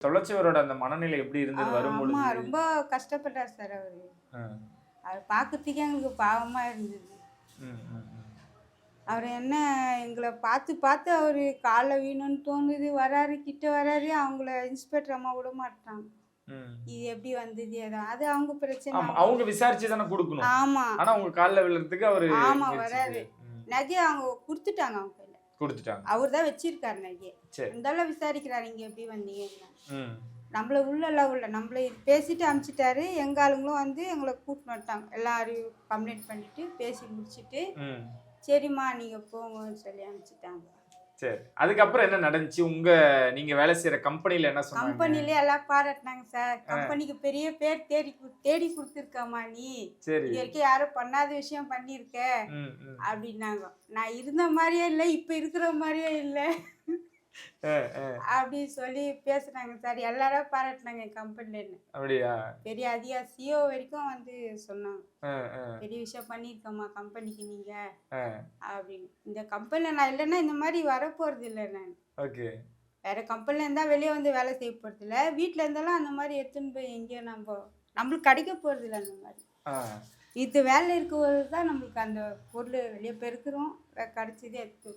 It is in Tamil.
தொலைச்சவரோட அந்த மனநிலை எப்படி இருந்தது ஆமா, வரும்பொழுது? ரொம்ப கஷ்டப்பட்டார் சார் அவரு. ஆ. அவர் பார்க்கறதுக்கே எங்களுக்கு பாவமா இருந்தது. ம், ம், ம். அவர் என்ன எங்கள பார்த்து பார்த்து அவரு கால்ல வீழணும்னு தோணுது. வராரு, கிட்ட வராரு. அவங்கள இன்ஸ்பெக்டர் அம்மா விட மாட்றாங்க. ம். இது எப்படி வந்தது? ஏதோ அது அவங்க பிரச்சனை. ஆமா. அவங்க விசாரிச்சு தானே குடுக்கணும். ஆமா, ஆனா உங்க கால்ல விழுறதுக்கு அவரு ஆமா முயற்சி வராரு. செய்றாரு. ம். நகைய அவங்க குடுத்துட்டாங்க அவங்க கையில. குடுத்துட்டாங்க. அவர் தான் வச்சிருக்காரு நகைய. சரி. இருந்தாலும் விசாரிக்கிறாரு, இங்க எப்படி வந்தீங்கன்னு. ம். நம்மள உள்ளலாம் உள்ள நம்மள பேசிட்டு அனுப்பிச்சிட்டாரு. எங்க ஆளுங்களும் வந்து எங்கள கூட்டின்னு வந்துட்டாங்க. எல்லாரையும் கம்ப்ளைண்ட் பண்ணிட்டு பேசி முடிச்சுட்டு, ம். சரிம்மா நீங்க போங்கன்னு சொல்லி அனுப்பிச்சிட்டாங்க. சரி. அதுக்கப்புறம் என்ன நடந்துச்சு? நீங்க வேலை செய்யற கம்பெனில என்ன சொன்னாங்க? கம்பெனிலே எல்லாம் பாராட்டினாங்க சார். கம்பெனிக்கு பெரிய பேர் தேடி குடுத்துருக்கம்மா நீ. சரி. இது வரைக்கும் யாரும் பண்ணாத விஷயம் பண்ணியிருக்க ம், ம். அப்படின்னாங்க. நான் இருந்த மாதிரியே இல்லை, இப்போ இருக்கிற மாதிரியே இல்லை அ, அ. அப்படின்னு சொல்லி பேசுனாங்க சார். எல்லாரும் பாராட்டினாங்க என் கம்பெனிலன்னு. அப்படியா? பெரிய அதிகா சிஓ வரைக்கும் வந்து சொன்னாங்க. அ, அ, பெரிய விஷயம் பண்ணியிருக்கம்மா கம்பெனிக்கு நீங்க அ. அப்படின்னு. இந்த கம்பெனியில் நான் இல்லைன்னா இந்த மாதிரி வரப்போறது இல்லை நான். ஓகே. வேற கம்பெனில இருந்தா வெளியே வந்து வேலை செய்ய போறது இல்லை. வீட்டில் இருந்தாலும் அந்த மாதிரி எடுத்துன்னு போய் எங்கேயோ நம்மளுக்கு கிடைக்க போறது இல்லை அந்த மாதிரி. ஆ. இது வேலை இருக்கிறது தான் நம்மளுக்கு அந்த பொருள் வெளியே பெருக்கிறோம், கிடைச்சதே எடுத்து